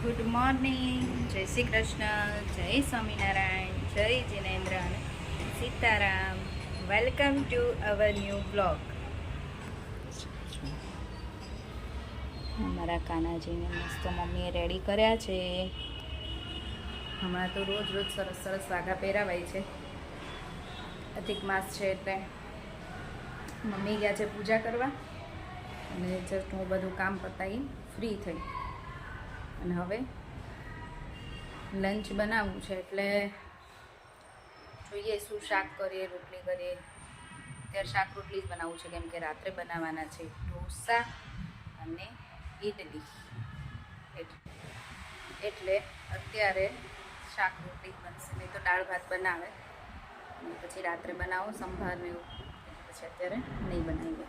Good morning, જય શ્રી કૃષ્ણ, જય સ્વામિનારાયણ, જય જિનેન્દ્ર અને Sitaram. Welcome to our new blog. અમારા કાનાજીને મસ્ત મમ્મીએ રેડી કર્યા છે. હમણાં તો રોજ રોજ સરસ સરસ વાઘા પહેરાવાય છે. અધિક માસ છે એટલે મમ્મી ગયા છે પૂજા કરવા અને જસ્ટ હું બધું કામ પતાવી ફ્રી થઈ અને હવે લંચ બનાવવું છે એટલે જોઈએ શું શાક કરીએ, રોટલી કરીએ. અત્યારે શાક રોટલી જ બનાવવું છે કેમ કે રાત્રે બનાવવાના છે ઢોસા અને ઇડલી. એટલે અત્યારે શાક રોટલી બનશે, નહીં તો દાળ ભાત બનાવે અને પછી રાત્રે બનાવો સંભાર ને એવું, પછી અત્યારે નહીં બનાવીએ.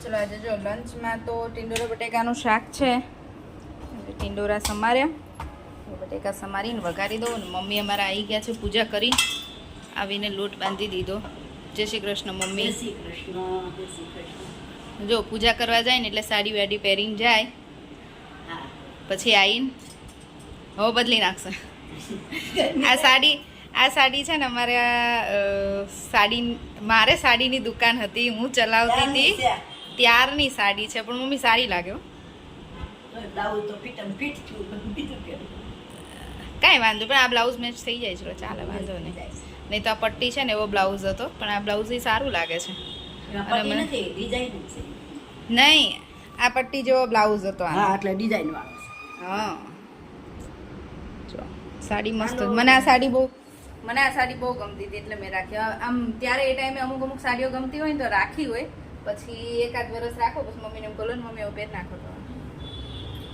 ચલો આજે જો લંચમાં તો ટીંડોરા બટેકાનું શાક છે. ટીંડોરા સમાર્યા, બટેકા સમારીને વઘારી દો. મમ્મી અમારા આવી ગયા છે પૂજા કરી, આવીને લોટ બાંધી દીધો. જય શ્રી કૃષ્ણ મમ્મી. જો પૂજા કરવા જાય ને એટલે સાડી વાડી પહેરીને જાય, પછી આવીને હવે બદલી નાખશે. આ સાડી છે ને મારે સાડીની દુકાન હતી, હું ચલાવતી હતી ત્યારની સાડી છે, પણ મમ્મી સારી લાગ્યો. કાંઈ વાંધો, પણ આ બ્લાઉઝ મેચ થઈ જાય છે, ચાલે વાંધો નહીં. નહીં તો આ પટ્ટી છે ને એવો બ્લાઉઝ હતો, પણ આ બ્લાઉઝ સારું લાગે છે. નહીં, આ પટ્ટી જેવો બ્લાઉઝ હતો એટલે ડિઝાઇન વાળો. હા જો સાડી મસ્ત. મને આ સાડી બહુ ગમતી હતી એટલે મેં રાખી. આમ ત્યારે એ ટાઈમે અમુક સાડીઓ ગમતી હોય ને તો રાખી હોય, પછી એકાદ વર્ષ રાખો, પછી મમ્મીને એમ બોલો ને મમ્મી એવું પહેર નાખો. તો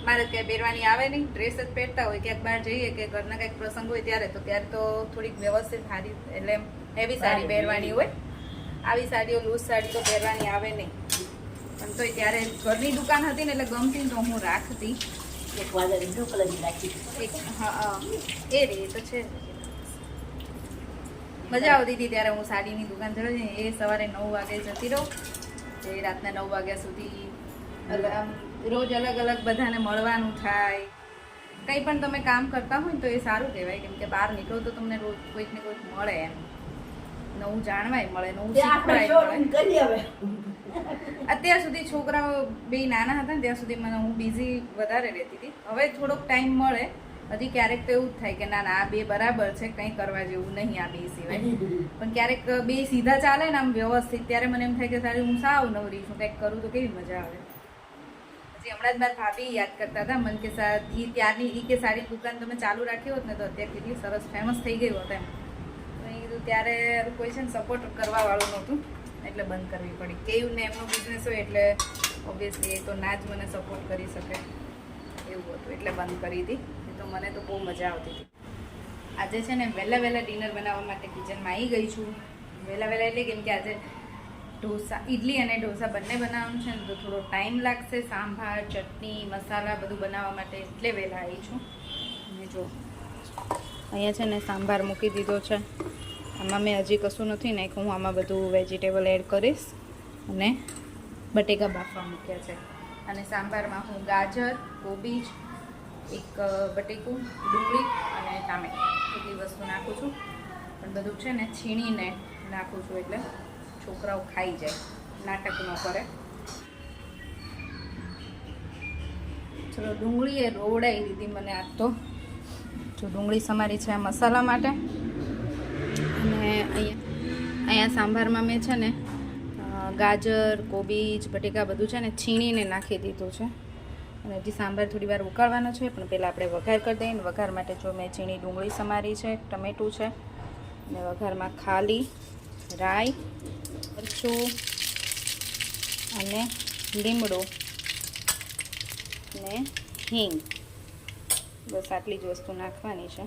મારે ક્યાંય પહેરવાની આવે નહીં, ડ્રેસ જ પહેરતા હોય. ક્યાંક બહાર જઈએ કે ઘરના કંઈક પ્રસંગ હોય ત્યારે તો થોડીક વ્યવસ્થિત સારી, એટલે હેવી સાડી પહેરવાની હોય. આવી સાડીઓ લૂઝ સાડી તો પહેરવાની આવે નહીં. પણ તોય ત્યારે ઘરની દુકાન હતી ને એટલે ગમતી તો હું રાખતી. એક વાદળી બ્લુ કલરની રાખી. હા એ રે તો છે. મજા આવતી હતી ત્યારે હું સાડીની દુકાન ચલાવી એ સવારે 9 વાગે જતી રહું એ રાતના 9 વાગ્યા સુધી રોજ અલગ અલગ બધાને મળવાનું થાય. કંઈ પણ તમે કામ કરતા હોય ને તો એ સારું કહેવાય, કેમ કે બહાર નીકળો તો તમને રોજ કોઈક ને કોઈક મળે, એમ નવું જાણવાય મળે, નવું શીખવાય મળે. અત્યાર સુધી છોકરાઓ બે નાના હતા ને ત્યાં સુધી મને હું બિઝી વધારે રહેતી હતી. હવે થોડોક ટાઈમ મળે, હજી ક્યારેક તો એવું જ થાય કે ના ના આ બે બરાબર છે, કંઈ કરવા જેવું નહીં આ બે સિવાય. પણ ક્યારેક બે સીધા ચાલે ને આમ વ્યવસ્થિત, ત્યારે મને એમ થાય કે તારે હું સાવ નવરી છું, કંઈક કરું તો કેવી મજા આવે. પછી હમણાં જ મારા ભાભી યાદ કરતા હતા મન કે ત્યારની કે સાડી દુકાન તમે ચાલુ રાખી હોત ને તો અત્યારે કેટલી સરસ ફેમસ થઈ ગઈ હોત એમ. તો એ કીધું ત્યારે કોઈ છે ને સપોર્ટ કરવા વાળું નહોતું એટલે બંધ કરવી પડી. કેવું ને એમનો બિઝનેસ હોય એટલે ઓબ્વિયસલી એ તો ના જ મને સપોર્ટ કરી શકે એવું હતું એટલે બંધ કરી હતી. તો મને તો બહુ મજા આવતી હતી. આજે છે ને વહેલા ડિનર બનાવવા માટે કિચનમાં આવી ગઈ છું. વહેલા એટલે કેમ કે આજે ઇડલી અને ઢોસા બંને બનાવવાનું છે ને તો થોડો ટાઈમ લાગશે. સાંભાર, ચટણી, મસાલા બધું બનાવવા માટે એટલે વહેલા આવી છું. અને જો અહીંયા છે ને સાંભાર મૂકી દીધો છે. આમાં મેં હજી કશું નથી નાખ્યું, હું આમાં બધું વેજીટેબલ એડ કરીશ અને બટેકા બાફવા મૂક્યા છે. અને સાંભારમાં હું ગાજર, કોબીજ, એક બટેકું, ડુંગળી અને ટામેટા એટલી વસ્તુ નાખું છું. પણ બધું છે ને છીણીને નાખું છું એટલે છોકરાઓ ખાઈ જાય, નાટક ન કરે. ચલો ડુંગળી એ રોવડાવી દીધી મને આજ તો. જો ડુંગળી સમારી છે આ મસાલા માટે. અને અહીંયા સાંભારમાં મેં છે ને ગાજર, કોબીજ, બટેકા બધું છે ને છીણીને નાખી દીધું છે. અને હજી સાંભાર થોડી વાર ઉકાળવાનો છે, પણ પહેલાં આપણે વઘાર કરી દઈએ. વઘાર માટે જો મેં ઝીણી ડુંગળી સમારી છે, ટમેટું છે અને વઘારમાં ખાલી રાઈ, મરચું અને લીમડું અને હિંગ, બસ આટલી જ વસ્તુ નાખવાની છે.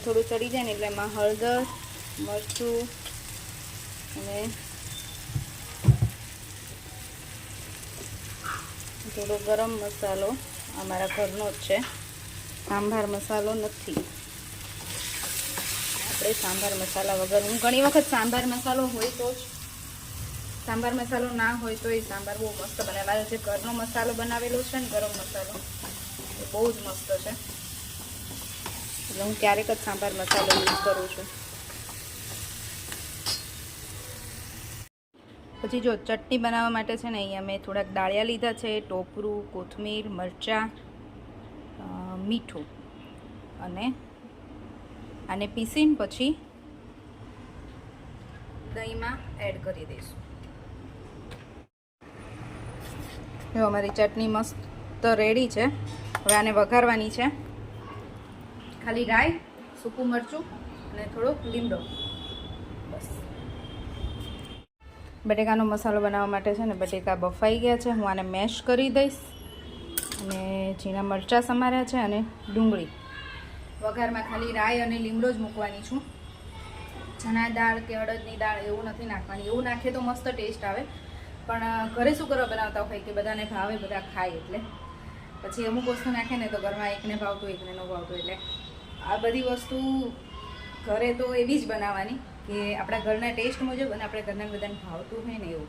થોડું ચડી જાય ને એટલે એમાં હળદર, મરચું અને થોડો ગરમ મસાલો અમારા ઘરનો જ છે, સાંભાર મસાલો નથી. આપણે સાંભાર મસાલા વગર, હું ઘણી વખત સાંભાર મસાલો હોય તો જ, સાંભાર મસાલો ના હોય તો એ સાંભાર બહુ મસ્ત બને. મારો જે ઘરનો મસાલો બનાવેલો છે ને ગરમ મસાલો એ બહુ જ મસ્ત છે, એટલે હું ક્યારેક જ સાંભાર મસાલો યુઝ કરું છું. પછી જો ચટણી બનાવવા માટે છે ને અહીંયા મેં થોડાક ડાળિયા લીધા છે, ટોપરું, કોથમીર, મરચાં, મીઠું અને આને પીસીને પછી દહીંમાં એડ કરી દઈશું. જો અમારી ચટણી મસ્ત રેડી છે. હવે આને વઘારવાની છે. ખાલી રાઈ, સૂકું મરચું અને થોડોક લીમડો, બસ. બટેકાનો મસાલો બનાવવા માટે છે ને બટેકા બફાઈ ગયા છે, હું આને મેશ કરી દઈશ. અને ઝીણા મરચાં સમાર્યા છે અને ડુંગળી. વઘારમાં ખાલી રાઈ અને લીમડો જ મૂકવાની છું. ચણા દાળ કે અડદની દાળ એવું નથી નાખવાની. એવું નાખે તો મસ્ત ટેસ્ટ આવે, પણ ઘરે શું કરવા બનાવતા હોય કે બધાને ભાવે, બધા ખાય, એટલે પછી અમુક વસ્તુ નાખે ને તો ઘરમાં એકને ભાવતું એકને ન ભાવતું. એટલે આ બધી વસ્તુ ઘરે તો એવી જ બનાવવાની કે આપણા ઘરના ટેસ્ટ મુજબ અને આપણે ઘરના બધાને ભાવતું હોય ને એવું.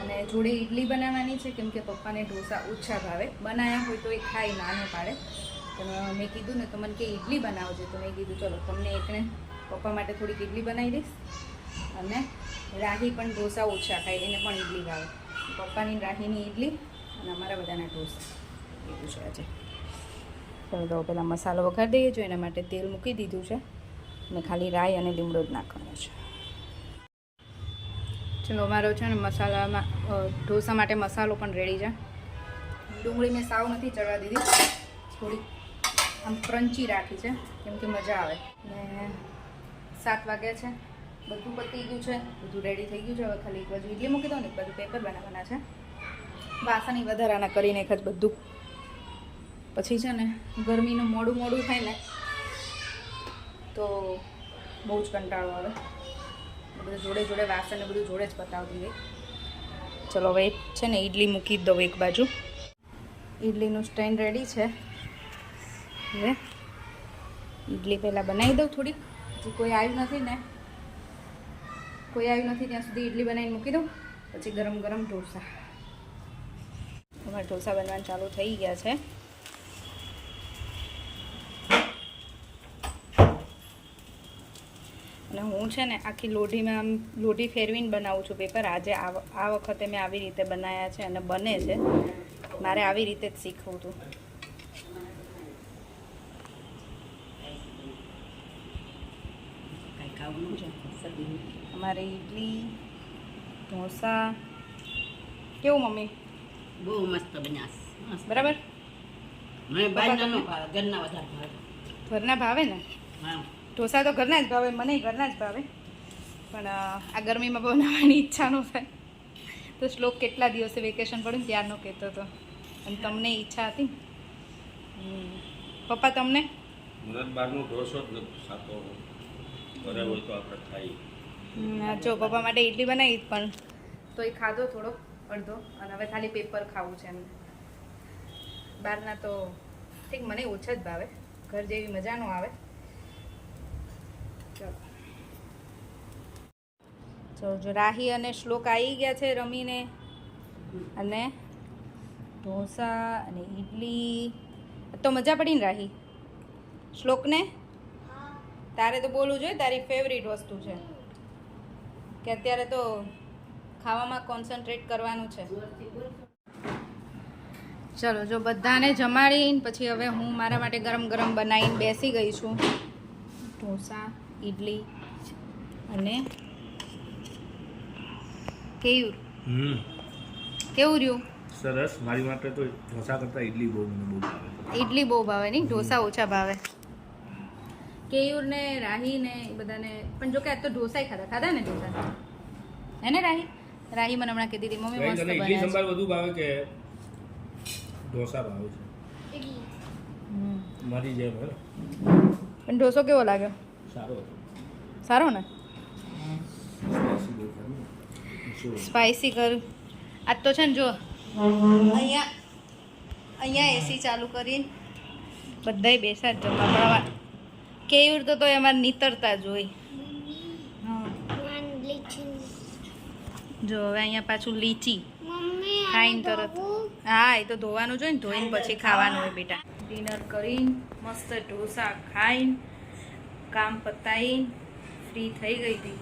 અને જોડે ઇડલી બનાવવાની છે, કેમ કે પપ્પાને ઢોસા ઓછા ભાવે. બનાવ્યા હોય તો એ ખાઈ નાને પાડે. પણ મેં કીધું ને તો મને કે ઇડલી બનાવજો, તો મેં કીધું ચલો તમને એકને પપ્પા માટે થોડીક ઇડલી બનાવી દઈશ. અને રાહી પણ ઢોસા ઓછા ખાય, એને પણ ઇડલી ભાવે. પપ્પાની રાહીની ઇડલી અને અમારા બધાના ઢોસા એવું છે આજે. ચાલો તો પહેલાં મસાલો વઘારી દઈએ. જો એના માટે તેલ મૂકી દીધું છે અને ખાલી રાઈ અને લીમડો જ નાખવાનો છે. ચલો મારો છે ને મસાલામાં ઢોસા માટે મસાલો પણ રેડી છે. ડુંગળી મેં સાવ નથી ચડવા દીધી, થોડી આમ ક્રન્ચી રાખી છે કેમ કે મજા આવે. ને 7 વાગ્યા છે, બધું પતી ગયું છે, બધું રેડી થઈ ગયું છે. હવે ખાલી એક બાજુ ઇડલી મૂકી દઉં ને એક બાજુ પેપર બનાવવાના છે. વાસણ વધારાના કરીને એક જ બધું. પછી છે ને ગરમીનું મોડું થાય ને તો બહુ જ કંટાળો આવે. બધું જોડે વાસણ ને બધું જોડે જ પતાવતી હોય. ચલો હવે છે ને ઇડલી મૂકી દઉં એક બાજુ. ઇડલીનું સ્ટેન્ડ રેડી છે. હવે ઇડલી પહેલાં બનાવી દઉં થોડીક. હજી કોઈ આવ્યું નથી ને, કોઈ આવ્યું નથી ત્યાં સુધી ઇડલી બનાવીને મૂકી દઉં. પછી ગરમ ગરમ ઢોસા. અમારા ઢોસા બનવાનું ચાલુ થઈ ગયા છે. અને હું છે ને આખી લોઢીમાં આમ લોઢી ફેરવીને બનાવું છું પેપર. આજે આ વખતે મેં આવી રીતે બનાવ્યા છે અને બને છે. મારે આવી રીતે જ શીખવું હતું. અમારે ઇડલી ઢોસા કેવું મમ્મી? બહુ મસ્ત બન્યા. બરાબર. ઘરના ભાવે ને? ઢોસા તો ઘરના જ ભાવે, મને ઘરના જ ભાવે. પણ આ ગરમીમાં બનાવવાની ઈચ્છા ન થાય. તો શ્લોક કેટલા દિવસે વેકેશન પડ્યું ને ત્યારનો કહેતો હતો. અને તમને ઈચ્છા હતી? પપ્પા તમને? બહારનું ઢોસો જ નથી ખાતો. ઘરે હોય તો આપણે ખાઈએ. જો પપ્પા માટે ઇડલી બનાવી પણ તો એ ખાધો થોડો અડધો. અને હવે ખાલી પેપર ખાવું છે એમને. બહારના તો ઠીક મને ઓછા જ ભાવે. ઘર જેવી મજા ન આવે. જો રાહી અને શ્લોક આવી ગયા છે રમીને. અને ઢોસા અને ઇડલી તો મજા પડી ને રાહી? શ્લોકને તારે તો બોલવું જોઈએ, તારી ફેવરિટ વસ્તુ છે કે અત્યારે તો ખાવામાં કોન્સન્ટ્રેટ કરવાનું છે. ચલો જો બધાને જમાડીને પછી હવે હું મારા માટે ગરમ ગરમ બનાવીને બેસી ગઈ છું. ઢોસા ઇડલી અને કેવું રહ્યું? સરસ. મારી માટે તો ઢોસા કરતાં ઇડલી બહુ ભાવે. ઇડલી બહુ ભાવે નહીં, ઢોસા ઓછા ભાવે. કેયુર ને રાહી ને એ બધાને પણ જો કે આજ તો ઢોસા ખાધા ને ઢોસા હે ને રાહી? રાહી મને હમણાં કીધી હતી મમ્મી મસ્ત બન્યા છે. સંભાર વધુ ભાવે કે ઢોસા ભાવે છે? મારી જેમ હે. પણ ઢોસો કેવો લાગ્યો? સારો ને? સ્પાઈસી કર. આજ તો છે ને જો અહીંયા એસી ચાલુ કરીને બધાય બેસા જ જમવા. કેયુર તો અમારે નીતરતા જ હોય. જો હવે અહીંયા પાછું લીચી ખાઈને તરત. હા એ તો ધોવાનું જોઈએ ને, ધોઈને પછી ખાવાનું હોય બેટા. ડિનર કરીને મસ્ત ઢોસા ખાઈને કામ પતાવીને ફ્રી થઈ ગઈ હતી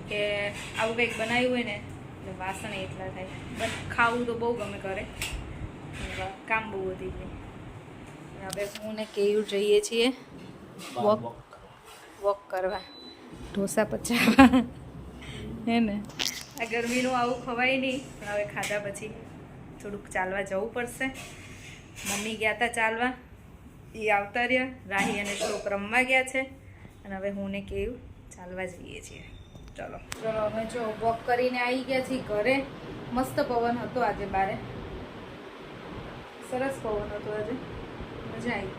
કે આવું કંઈક બનાવ્યું હોય ને એટલે વાસણ એટલા થાય. બટ ખાવું તો બહુ ગમે કરે, કામ બહુ વધી ગયું. હવે હું ને કેયું જઈએ છીએ વોક કરવા, ઢોસા પચાવવા હે ને. આ ગરમીનું આવું ખવાય નહીં, પણ હવે ખાધા પછી થોડુંક ચાલવા જવું પડશે. મમ્મી ગયા હતા ચાલવા, એ આવતા રહ્યા. રાહી અને શ્લોક રમવા ગયા છે અને હવે હું ને કેવું ચાલવા જઈએ છીએ. ચલો અમે જો વોક કરીને આવી ગયા છીએ ઘરે. મસ્ત પવન હતો આજે બારે, સરસ પવન હતો આજે, મજા આવી.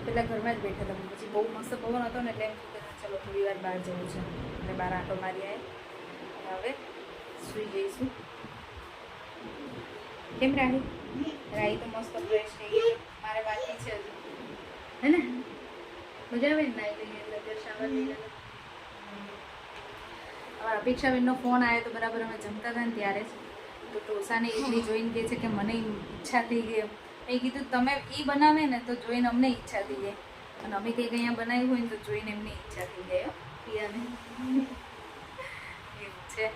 પહેલાં ઘરમાં જ બેઠા હતા, પછી બહુ મસ્ત પવન હતો ને એટલે એમ ચલો થોડી વાર બહાર જવું છે એટલે બહાર આંટો મારી આવ્યા. હવે સૂઈ જઈશું. કેમ રાહી? રાહી તો મસ્ત ફ્રેશ થઈ ગઈ. મારે બાકી છે હજુ, હે ને? મજા આવે ને નાઈ લઈએ એટલે શાવર લઈ લેતા. અમારા અપેક્ષાબેનનો ફોન આવ્યો તો બરાબર અમે જમતા હતા ને ત્યારે જ. તો ઢોસાને ઇડલી જોઈને કહે છે કે મને ઈચ્છા થઈ ગઈ. મેં કીધું તમે એ બનાવે ને તો જોઈને અમને ઈચ્છા થઈ જાય, અને અમે કંઈક અહીંયા બનાવ્યું હોય ને તો જોઈને એમને ઈચ્છા થઈ જાય. પિયાને એવું છે.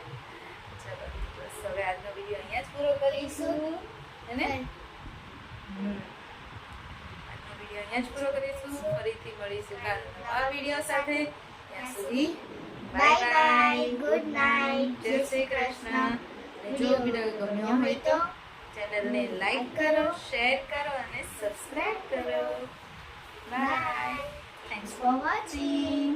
ચલો બસ હવે આજનો વિડીયો અહીંયા જ પૂરો કરીશું, હે ને? આજનો વિડીયો અહીંયા જ પૂરો કરીશું. ફરીથી મળીશું કાલ નવા વિડીયો સાથે. ત્યાં સુધી બાય બાય, ગુડ નાઇટ, જય શ્રી કૃષ્ણ. જો વિડીયો ગમ્યો હોય તો ચેનલને લાઈક કરો, શેર કરો અને સબસ્ક્રાઇબ કરો. Bye, thanks for watching.